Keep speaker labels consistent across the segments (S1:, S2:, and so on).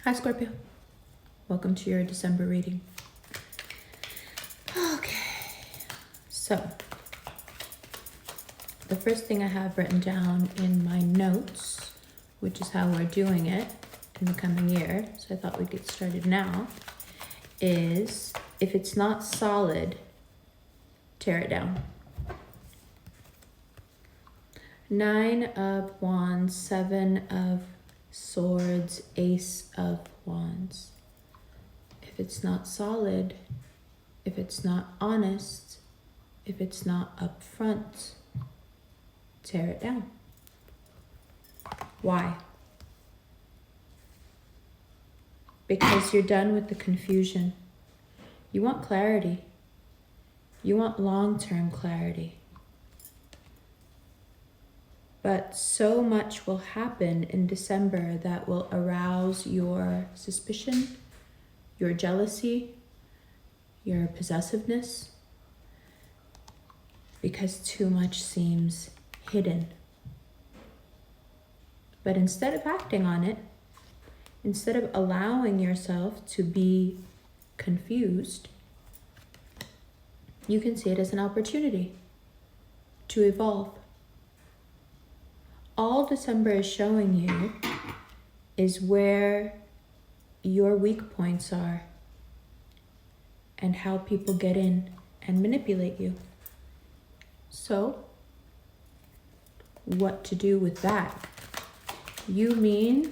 S1: Hi, Scorpio. Welcome to your December reading. Okay, so the first thing I have written down in my notes, which is how we're doing it in the coming year, so I thought we'd get started now, is if it's not solid, tear it down. 9 of Wands, 7 of Swords, Ace of Wands. If it's not solid, if it's not honest, if it's not upfront, tear it down. Why? Because you're done with the confusion. You want clarity. You want long-term clarity. But so much will happen in December that will arouse your suspicion, your jealousy, your possessiveness, because too much seems hidden. But instead of acting on it, instead of allowing yourself to be confused, you can see it as an opportunity to evolve. All December is showing you is where your weak points are and how people get in and manipulate you. So, what to do with that? You mean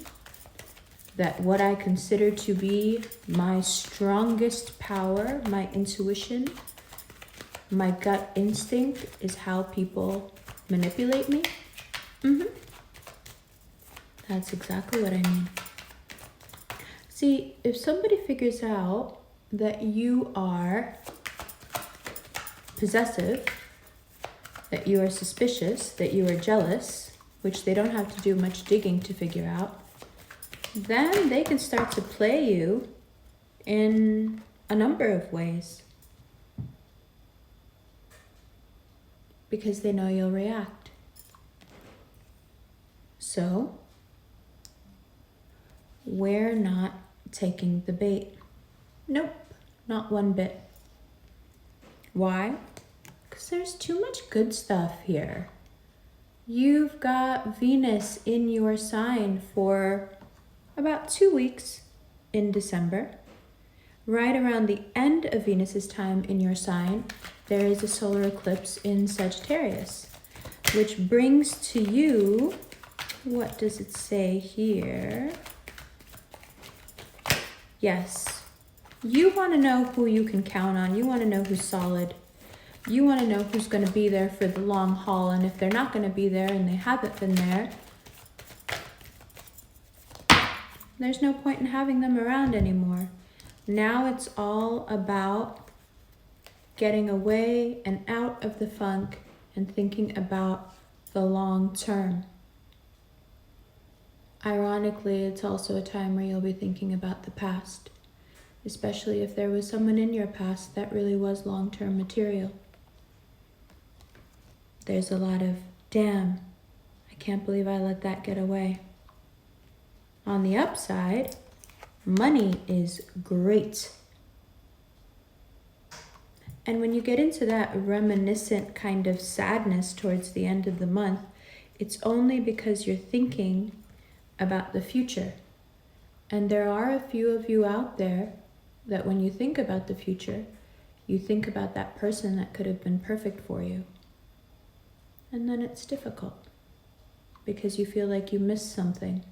S1: that what I consider to be my strongest power, my intuition, my gut instinct, is how people manipulate me? That's exactly what I mean. See, if somebody figures out that you are possessive, that you are suspicious, that you are jealous, which they don't have to do much digging to figure out, then they can start to play you in a number of ways because they know you'll react. So, we're not taking the bait. Nope, not one bit. Why? Because there's too much good stuff here. You've got Venus in your sign for about 2 weeks in December. Right around the end of Venus's time in your sign, there is a solar eclipse in Sagittarius, which brings to you, what does it say here? Yes, you want to know who you can count on. You want to know who's solid. You want to know who's going to be there for the long haul. And if they're not going to be there and they haven't been there, there's no point in having them around anymore. Now it's all about getting away and out of the funk and thinking about the long term. Ironically, it's also a time where you'll be thinking about the past, especially if there was someone in your past that really was long-term material. There's a lot of, damn, I can't believe I let that get away. On the upside, money is great. And when you get into that reminiscent kind of sadness towards the end of the month, it's only because you're thinking about the future. And there are a few of you out there that when you think about the future, you think about that person that could have been perfect for you. And then it's difficult because you feel like you missed something.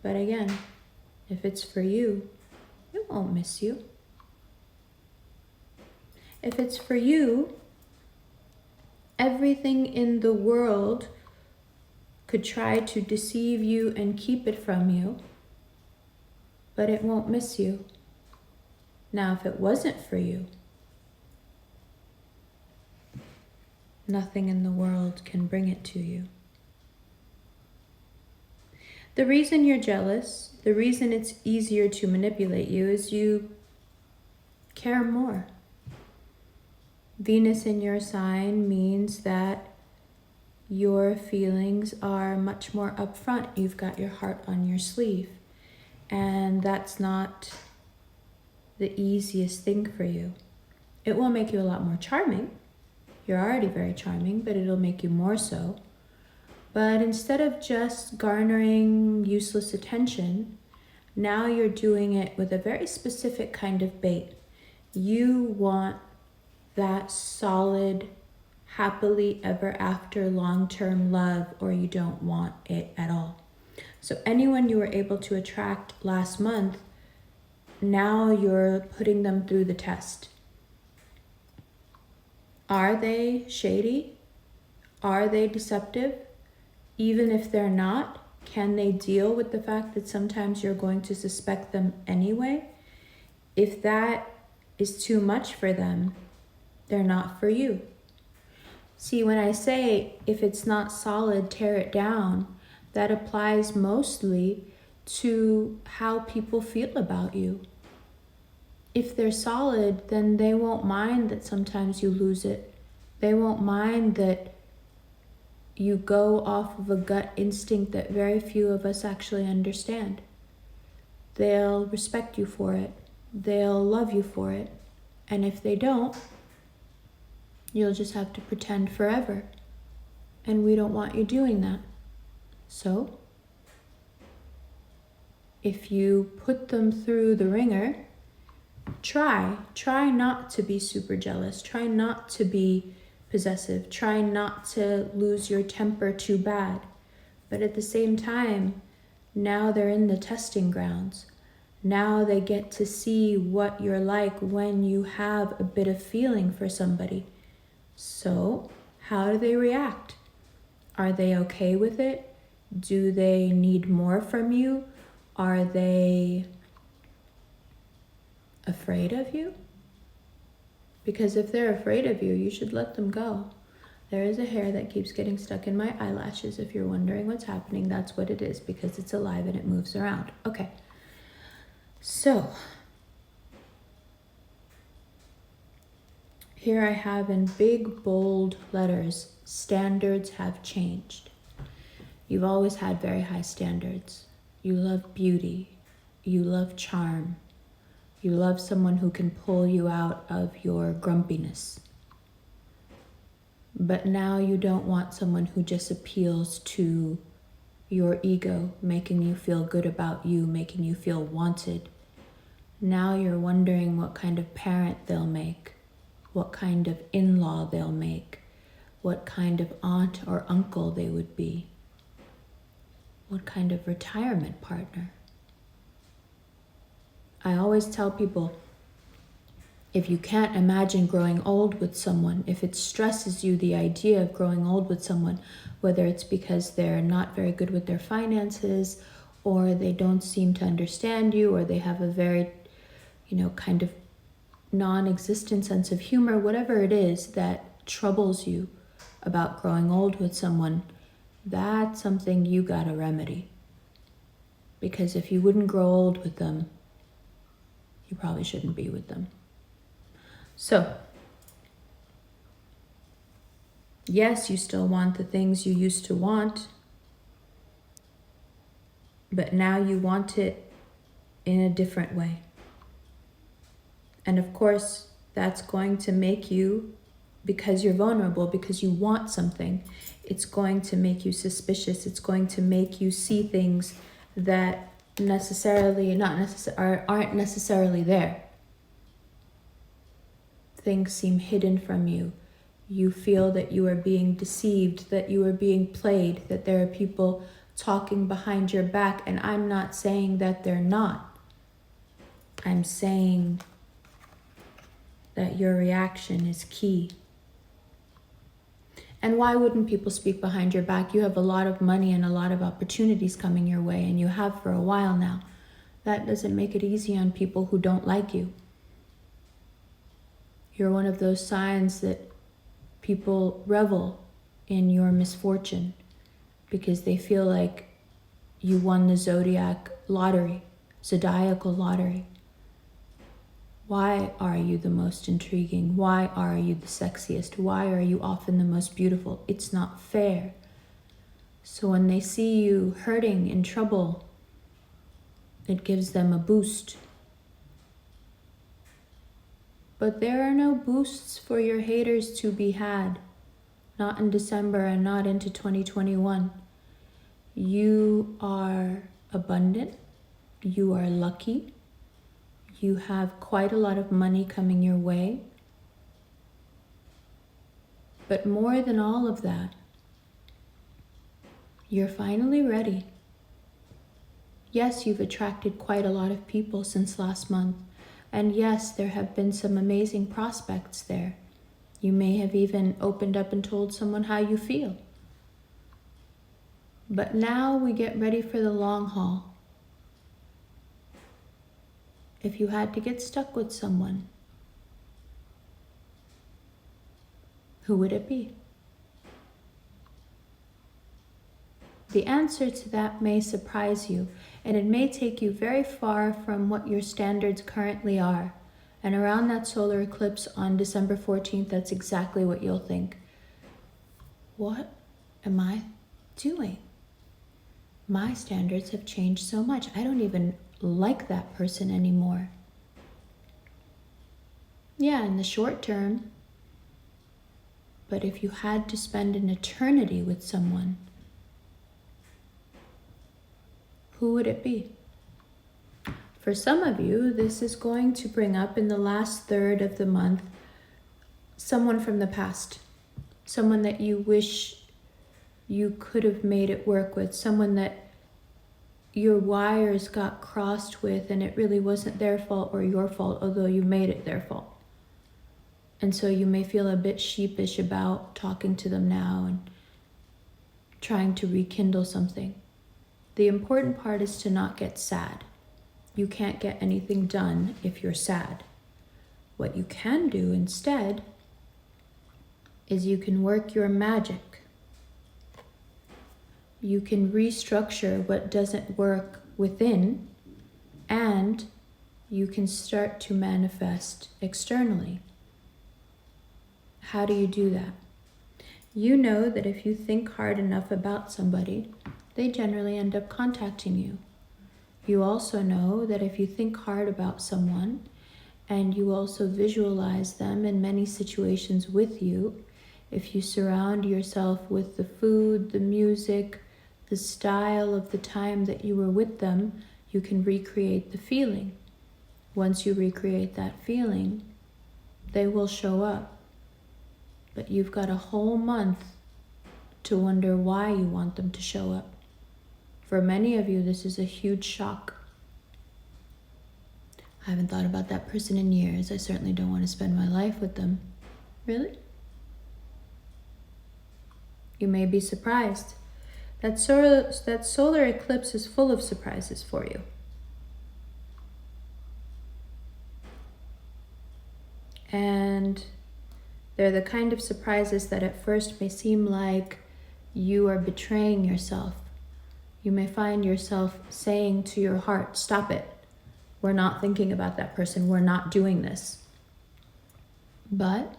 S1: But again, if it's for you, it won't miss you. If it's for you, everything in the world could try to deceive you and keep it from you, but it won't miss you. Now, if it wasn't for you, nothing in the world can bring it to you. The reason you're jealous, the reason it's easier to manipulate you is you care more. Venus in your sign means that your feelings are much more upfront. You've got your heart on your sleeve. And that's not the easiest thing for you. It will make you a lot more charming. You're already very charming, but it'll make you more so. But instead of just garnering useless attention, now you're doing it with a very specific kind of bait. You want that solid, happily ever after long-term love, or you don't want it at all. So anyone you were able to attract last month, now you're putting them through the test. Are they shady? Are they deceptive? Even if they're not, can they deal with the fact that sometimes you're going to suspect them anyway? If that is too much for them, they're not for you. See, when I say if it's not solid, tear it down, that applies mostly to how people feel about you. If they're solid, then they won't mind that sometimes you lose it. They won't mind that you go off of a gut instinct that very few of us actually understand. They'll respect you for it. They'll love you for it. And if they don't, you'll just have to pretend forever. And we don't want you doing that. So, if you put them through the ringer, try not to be super jealous. Try not to be possessive. Try not to lose your temper too bad. But at the same time, now they're in the testing grounds. Now they get to see what you're like when you have a bit of feeling for somebody. So, how do they react? Are they okay with it? Do they need more from you? Are they afraid of you? Because if they're afraid of you, you should let them go. There is a hair that keeps getting stuck in my eyelashes. If you're wondering what's happening, that's what it is, because it's alive and it moves around. Okay. So, here I have in big, bold letters, standards have changed. You've always had very high standards. You love beauty. You love charm. You love someone who can pull you out of your grumpiness. But now you don't want someone who just appeals to your ego, making you feel good about you, making you feel wanted. Now you're wondering what kind of parent they'll make, what kind of in-law they'll make, what kind of aunt or uncle they would be, what kind of retirement partner. I always tell people, if you can't imagine growing old with someone, if it stresses you, the idea of growing old with someone, whether it's because they're not very good with their finances, or they don't seem to understand you, or they have a very, kind of non-existent sense of humor, whatever it is that troubles you about growing old with someone, that's something you gotta remedy. Because if you wouldn't grow old with them, you probably shouldn't be with them. So, yes, you still want the things you used to want, but now you want it in a different way. And of course, that's going to make you, because you're vulnerable, because you want something, it's going to make you suspicious. It's going to make you see things that aren't necessarily there. Things seem hidden from you. You feel that you are being deceived, that you are being played, that there are people talking behind your back, and I'm not saying that they're not. I'm saying that your reaction is key. And why wouldn't people speak behind your back? You have a lot of money and a lot of opportunities coming your way, and you have for a while now. That doesn't make it easy on people who don't like you. You're one of those signs that people revel in your misfortune because they feel like you won the zodiacal lottery. Why are you the most intriguing? Why are you the sexiest? Why are you often the most beautiful? It's not fair. So when they see you hurting, in trouble, It gives them a boost. But there are no boosts for your haters to be had. Not in December and not into 2021. You are abundant. You are lucky. You have quite a lot of money coming your way. But more than all of that, you're finally ready. Yes, you've attracted quite a lot of people since last month. And yes, there have been some amazing prospects there. You may have even opened up and told someone how you feel. But now we get ready for the long haul. If you had to get stuck with someone, who would it be? The answer to that may surprise you, and it may take you very far from what your standards currently are. And around that solar eclipse on December 14th, that's exactly what you'll think. What am I doing? My standards have changed so much. I don't even like that person anymore. Yeah, in the short term. But if you had to spend an eternity with someone, who would it be? For some of you, this is going to bring up in the last third of the month someone from the past, someone that you wish you could have made it work with, someone that your wires got crossed with and it really wasn't their fault or your fault, although you made it their fault. And so you may feel a bit sheepish about talking to them now and trying to rekindle something. The important part is to not get sad. You can't get anything done if you're sad. What you can do instead is you can work your magic. You can restructure what doesn't work within, and you can start to manifest externally. How do you do that? You know that if you think hard enough about somebody, they generally end up contacting you. You also know that if you think hard about someone and you also visualize them in many situations with you, if you surround yourself with the food, the music, the style of the time that you were with them, you can recreate the feeling. Once you recreate that feeling, they will show up. But you've got a whole month to wonder why you want them to show up. For many of you, this is a huge shock. I haven't thought about that person in years. I certainly don't want to spend my life with them. Really? You may be surprised. That solar eclipse is full of surprises for you. And they're the kind of surprises that at first may seem like you are betraying yourself. You may find yourself saying to your heart, stop it. We're not thinking about that person. We're not doing this. But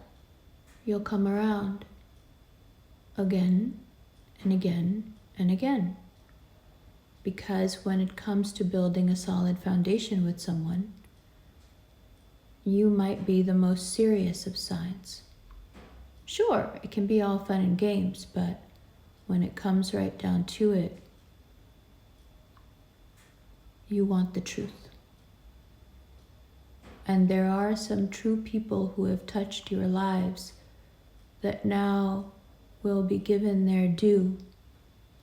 S1: you'll come around again and again and again. Because when it comes to building a solid foundation with someone, you might be the most serious of signs. Sure, it can be all fun and games, but when it comes right down to it, you want the truth. And there are some true people who have touched your lives that now will be given their due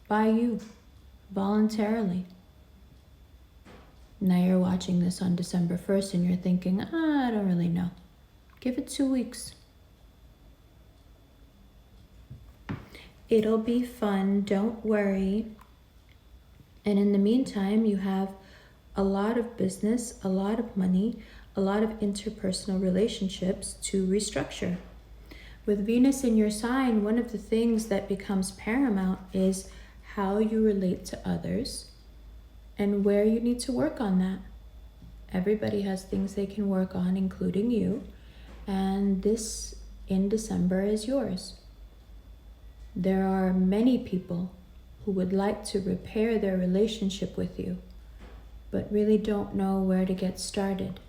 S1: by you, voluntarily. Now you're watching this on December 1st and you're thinking, I don't really know. Give it 2 weeks. It'll be fun, don't worry. And in the meantime, you have a lot of business, a lot of money, a lot of interpersonal relationships to restructure. With Venus in your sign, one of the things that becomes paramount is how you relate to others and where you need to work on that. Everybody has things they can work on, including you, and this in December is yours. There are many people who would like to repair their relationship with you, but really don't know where to get started.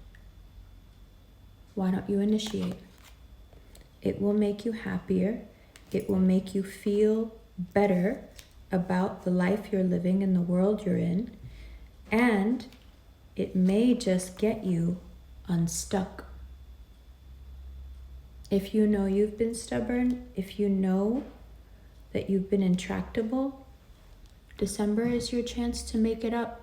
S1: Why don't you initiate? It will make you happier. It will make you feel better about the life you're living and the world you're in. And it may just get you unstuck. If you know you've been stubborn, if you know that you've been intractable, December is your chance to make it up.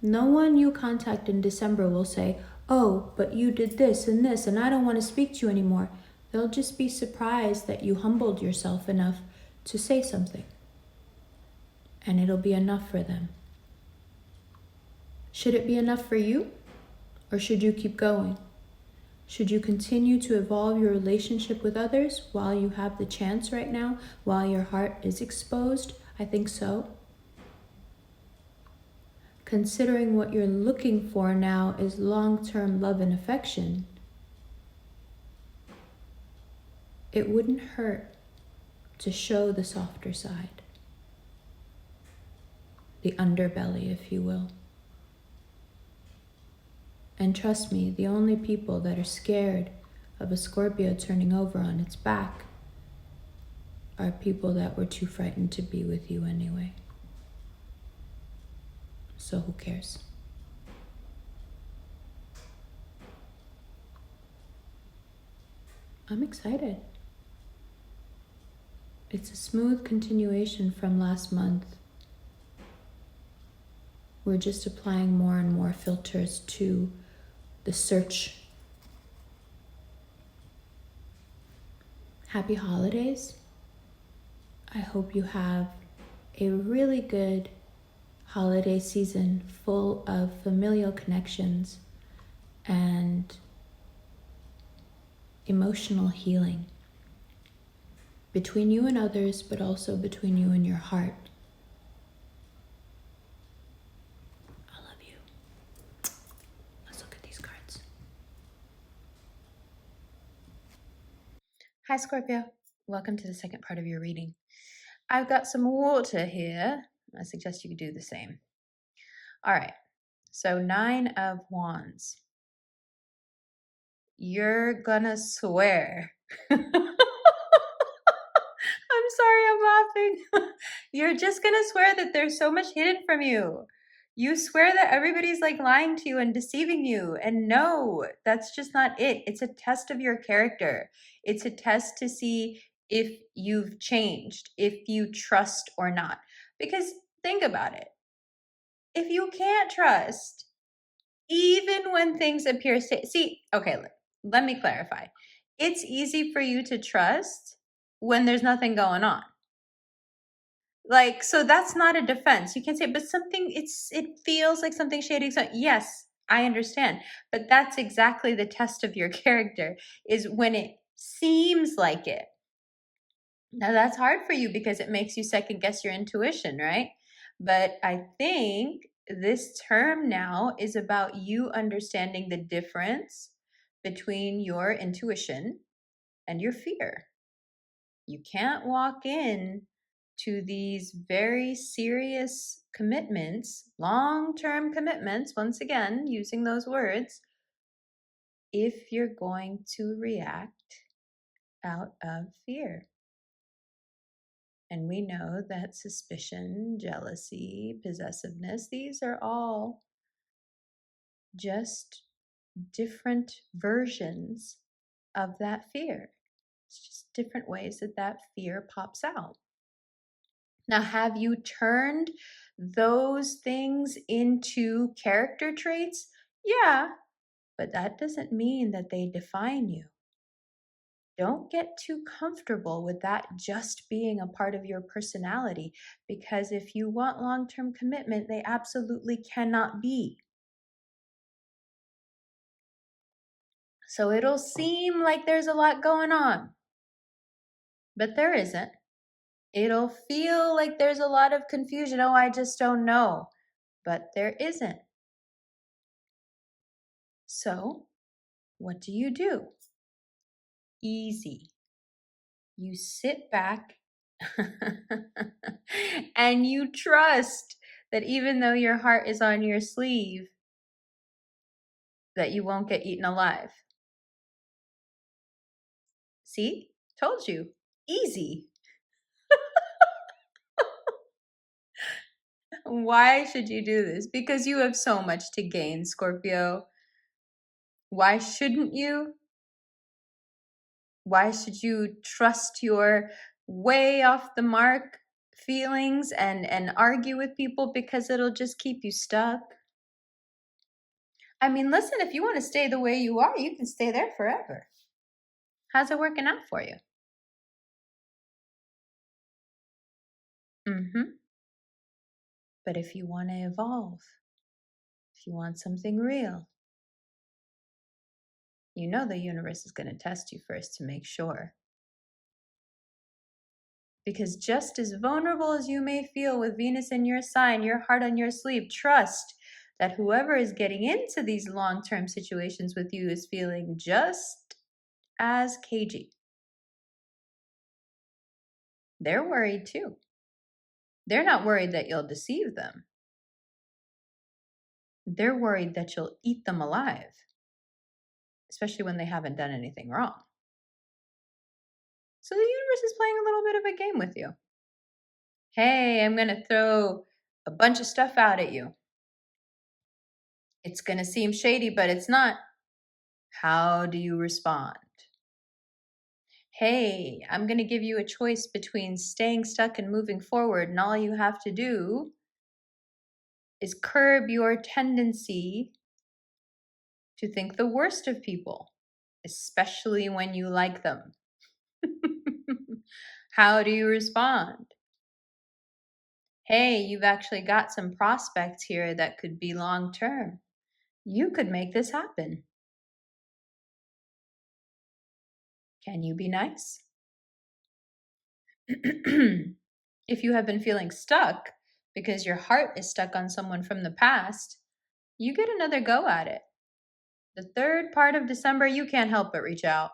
S1: No one you contact in December will say, "Oh, but you did this and I don't want to speak to you anymore." They'll just be surprised that you humbled yourself enough to say something. And it'll be enough for them. Should it be enough for you? Or should you keep going? Should you continue to evolve your relationship with others while you have the chance right now, while your heart is exposed? I think so. Considering what you're looking for now is long-term love and affection, it wouldn't hurt to show the softer side, the underbelly, if you will. And trust me, the only people that are scared of a Scorpio turning over on its back are people that were too frightened to be with you anyway. So who cares? I'm excited. It's a smooth continuation from last month. We're just applying more and more filters to the search. Happy holidays. I hope you have a really good holiday season full of familial connections and emotional healing between you and others, but also between you and your heart. I love you. Let's look at these cards. Hi, Scorpio. Welcome to the second part of your reading. I've got some water here. I suggest you do the same. All right. So 9 of Wands. You're gonna swear. I'm sorry, I'm laughing. You're just gonna swear that there's so much hidden from you. You swear that everybody's like lying to you and deceiving you. And no, that's just not it. It's a test of your character. It's a test to see if you've changed, if you trust or not. Because think about it. If you can't trust, even when things appear safe, okay, let me clarify. It's easy for you to trust when there's nothing going on. Like, so that's not a defense. You can't say, but it feels like something shady. So yes, I understand. But that's exactly the test of your character, is when it seems like it. Now that's hard for you because it makes you second guess your intuition, right? But I think this term now is about you understanding the difference between your intuition and your fear. You can't walk in to these very serious commitments, long-term commitments, once again, using those words, if you're going to react out of fear. And we know that suspicion, jealousy, possessiveness, these are all just different versions of that fear. It's just different ways that that fear pops out. Now, have you turned those things into character traits? Yeah, but that doesn't mean that they define you. Don't get too comfortable with that just being a part of your personality, because if you want long-term commitment, they absolutely cannot be. So it'll seem like there's a lot going on, but there isn't. It'll feel like there's a lot of confusion. Oh, I just don't know, but there isn't. So what do? Easy. You sit back and you trust that even though your heart is on your sleeve, that you won't get eaten alive. See? Told you. Easy. Why should you do this? Because you have so much to gain, Scorpio. Why shouldn't you? Why should you trust your way off the mark feelings and argue with people? Because it'll just keep you stuck. I mean, listen, if you want to stay the way you are, you can stay there forever. How's it working out for you? Mm-hmm. But if you want to evolve, if you want something real, you know the universe is going to test you first to make sure. Because just as vulnerable as you may feel with Venus in your sign, your heart on your sleeve, trust that whoever is getting into these long-term situations with you is feeling just as cagey. They're worried too. They're not worried that you'll deceive them. They're worried that you'll eat them alive, especially when they haven't done anything wrong. So the universe is playing a little bit of a game with you. Hey, I'm going to throw a bunch of stuff out at you. It's going to seem shady, but it's not. How do you respond? Hey, I'm going to give you a choice between staying stuck and moving forward, and all you have to do is curb your tendency to think the worst of people, especially when you like them. How do you respond? Hey, you've actually got some prospects here that could be long term. You could make this happen. Can you be nice? If you have been feeling stuck because your heart is stuck on someone from the past, you get another go at it. The third part of December, you can't help but reach out.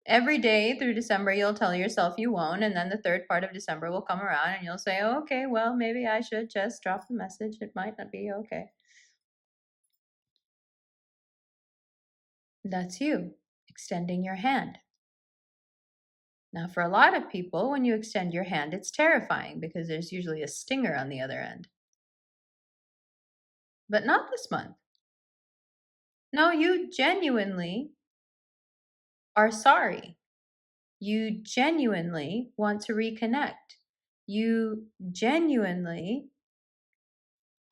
S1: Every day through December, you'll tell yourself you won't, and then the third part of December will come around and you'll say, oh, okay, well, maybe I should just drop the message. It might not be okay. That's you extending your hand. Now, for a lot of people, when you extend your hand, it's terrifying because there's usually a stinger on the other end. But not this month. No, you genuinely are sorry. You genuinely want to reconnect. You genuinely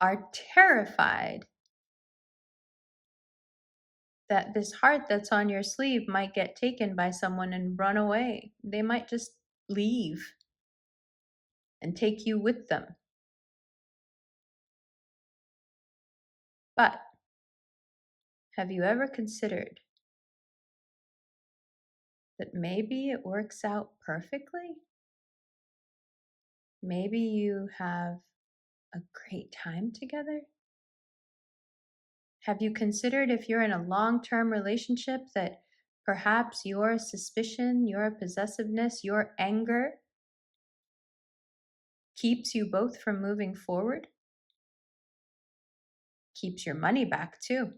S1: are terrified that this heart that's on your sleeve might get taken by someone and run away. They might just leave and take you with them. But have you ever considered that maybe it works out perfectly? Maybe you have a great time together? Have you considered if you're in a long-term relationship that perhaps your suspicion, your possessiveness, your anger keeps you both from moving forward? Keeps your money back too.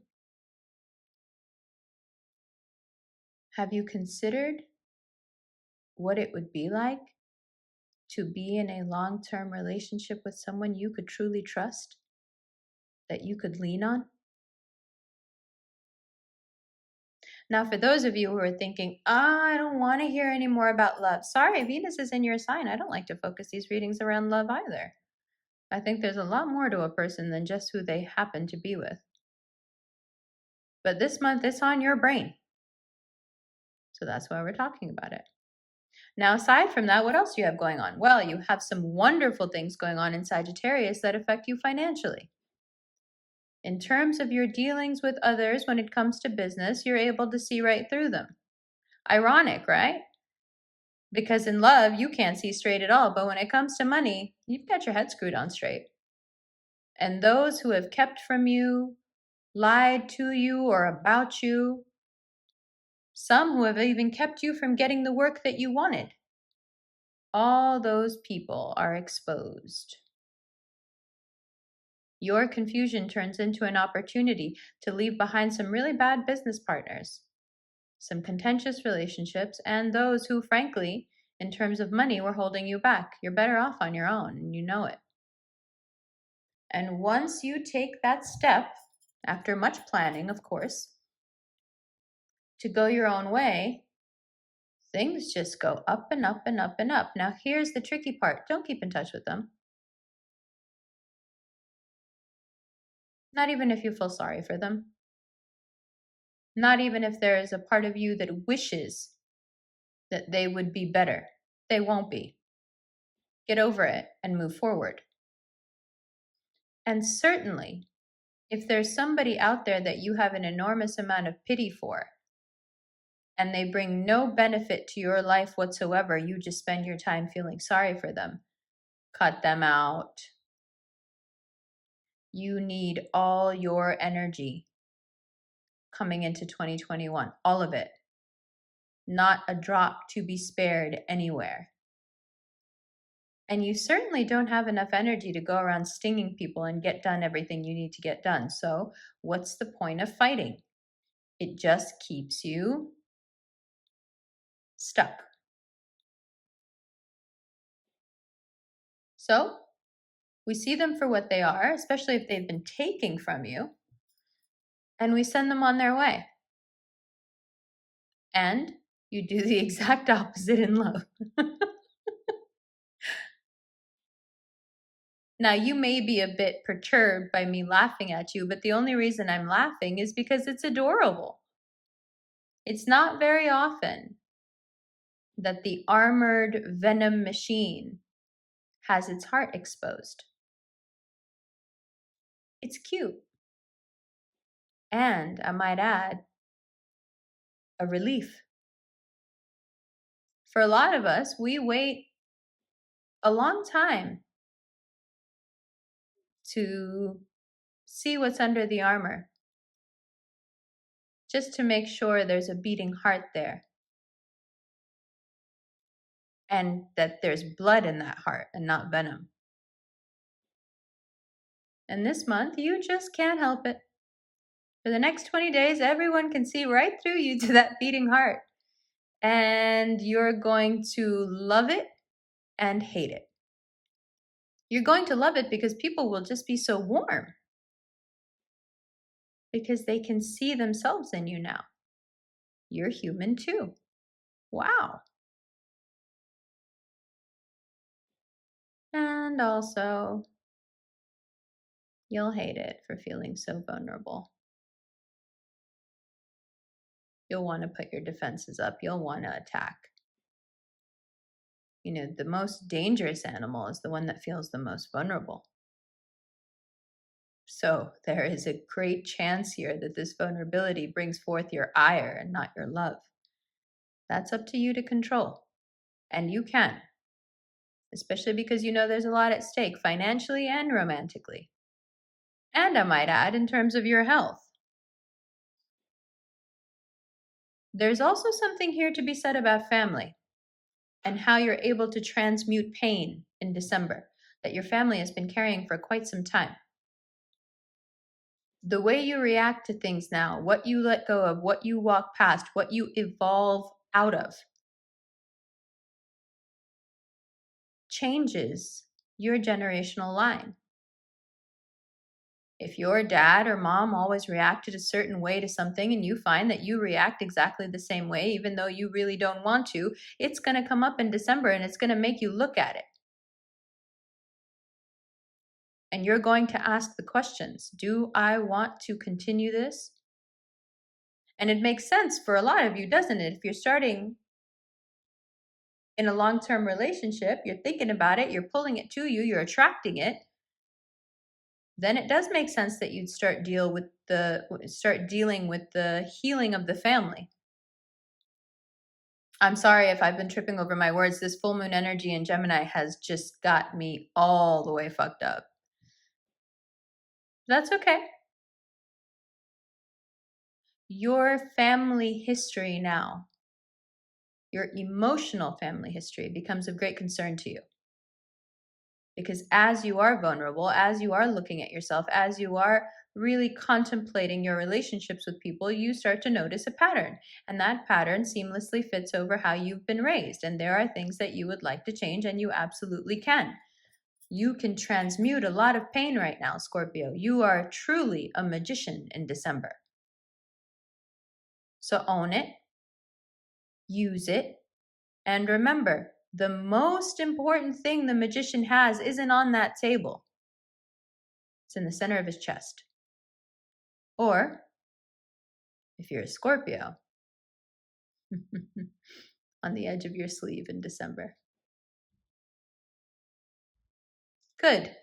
S1: Have you considered what it would be like to be in a long-term relationship with someone you could truly trust, that you could lean on? Now, for those of you who are thinking, I don't want to hear any more about love. Sorry, Venus is in your sign. I don't like to focus these readings around love either. I think there's a lot more to a person than just who they happen to be with. But this month, it's on your brain. So that's why we're talking about it. Now, aside from that, what else do you have going on? Well, you have some wonderful things going on in Sagittarius that affect you financially. In terms of your dealings with others when it comes to business, you're able to see right through them. Ironic, right? Because in love, you can't see straight at all. But when it comes to money, you've got your head screwed on straight. And those who have kept from you, lied to you or about you, some who have even kept you from getting the work that you wanted, all those people are exposed. Your confusion turns into an opportunity to leave behind some really bad business partners, some contentious relationships, and those who, frankly, in terms of money, were holding you back. You're better off on your own, and you know it. And once you take that step, after much planning, of course, to go your own way, things just go up and up and up and up. Now, here's the tricky part: don't keep in touch with them. Not even if you feel sorry for them. Not even if there is a part of you that wishes that they would be better. They won't be. Get over it and move forward. And certainly, if there's somebody out there that you have an enormous amount of pity for, and they bring no benefit to your life whatsoever, you just spend your time feeling sorry for them, cut them out. You need all your energy coming into 2021, all of it. Not a drop to be spared anywhere. And you certainly don't have enough energy to go around stinging people and get done everything you need to get done. So, what's the point of fighting? It just keeps you stuck. So, we see them for what they are, especially if they've been taking from you, and we send them on their way. And you do the exact opposite in love. Now, you may be a bit perturbed by me laughing at you, but the only reason I'm laughing is because it's adorable. It's not very often that the armored venom machine has its heart exposed. It's cute. And I might add, a relief. For a lot of us, we wait a long time to see what's under the armor, just to make sure there's a beating heart there and that there's blood in that heart and not venom. And this month, you just can't help it. For the next 20 days, everyone can see right through you to that beating heart. And you're going to love it and hate it. You're going to love it because people will just be so warm, because they can see themselves in you now. You're human too. Wow. And also, you'll hate it for feeling so vulnerable. You'll want to put your defenses up. You'll want to attack. You know, the most dangerous animal is the one that feels the most vulnerable. So there is a great chance here that this vulnerability brings forth your ire and not your love. That's up to you to control. And you can, especially because you know there's a lot at stake financially and romantically. And I might add, in terms of your health. There's also something here to be said about family and how you're able to transmute pain in December that your family has been carrying for quite some time. The way you react to things now, what you let go of, what you walk past, what you evolve out of, changes your generational line. If your dad or mom always reacted a certain way to something and you find that you react exactly the same way, even though you really don't want to, it's going to come up in December and it's going to make you look at it. And you're going to ask the questions, do I want to continue this? And it makes sense for a lot of you, doesn't it? If you're starting in a long-term relationship, you're thinking about it, you're pulling it to you, you're attracting it, then it does make sense that you'd start dealing with the healing of the family. I'm sorry if I've been tripping over my words. This full moon energy in Gemini has just got me all the way fucked up. That's okay. Your family history now, your emotional family history, becomes of great concern to you. Because as you are vulnerable, as you are looking at yourself, as you are really contemplating your relationships with people, you start to notice a pattern. And that pattern seamlessly fits over how you've been raised. And there are things that you would like to change, and you absolutely can. You can transmute a lot of pain right now, Scorpio. You are truly a magician in December. So own it, use it, and remember, the most important thing the magician has isn't on that table. It's in the center of his chest. Or, if you're a Scorpio, on the edge of your sleeve in December. Good.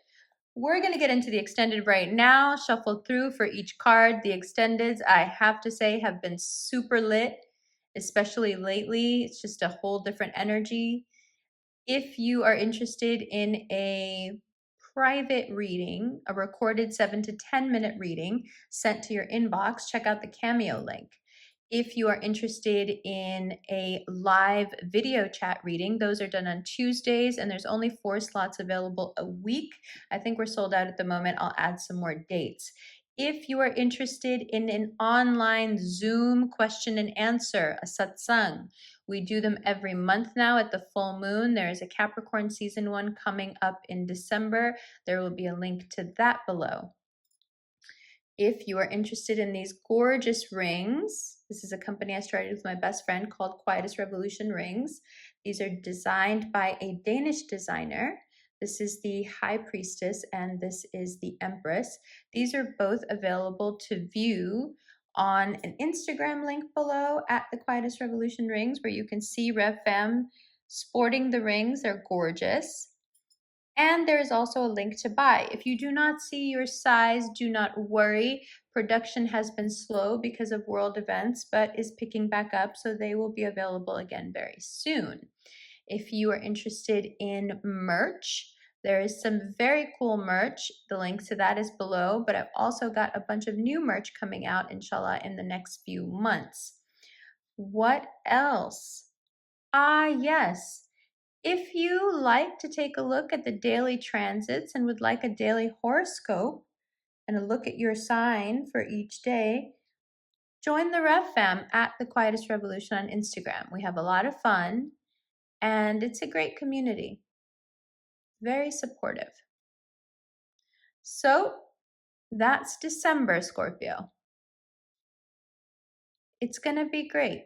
S1: We're going to get into the extended right now, shuffle through for each card. The extendeds, I have to say, have been super lit, especially lately. It's just a whole different energy. If you are interested in a private reading, a recorded 7 to 10 minute reading sent to your inbox, check out the Cameo link. If you are interested in a live video chat reading, those are done on Tuesdays, and there's only 4 slots available a week. I think we're sold out at the moment. I'll add some more dates. If you are interested in an online Zoom question and answer, a satsang, we do them every month now at the full moon. There is a Capricorn season one coming up in December. There will be a link to that below. If you are interested in these gorgeous rings, this is a company I started with my best friend called Quietest rings. These are designed by a Danish designer. This is the High Priestess and this is the Empress. These are both available to view on an Instagram link below at the Quietest Revolution rings, where you can see Rev Femme sporting the rings. They're gorgeous. And there is also a link to buy. If you do not see your size, do not worry. Production has been slow because of world events, but is picking back up, so they will be available again very soon. If you are interested in merch, there is some very cool merch. The link to that is below, but I've also got a bunch of new merch coming out, inshallah, in the next few months. What else? Yes. If you like to take a look at the daily transits and would like a daily horoscope and a look at your sign for each day, join the Rev Fam at the Quietest Revolution on Instagram. We have a lot of fun and it's a great community. Very supportive. So that's December, Scorpio. It's going to be great.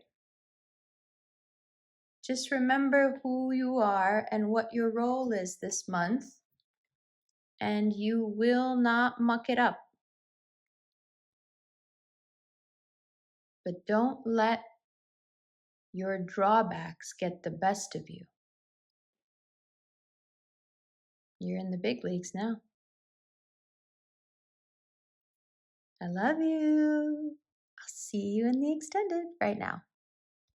S1: Just remember who you are and what your role is this month, and you will not muck it up. But don't let your drawbacks get the best of you. You're in the big leagues now. I love you. I'll see you in the extended right now.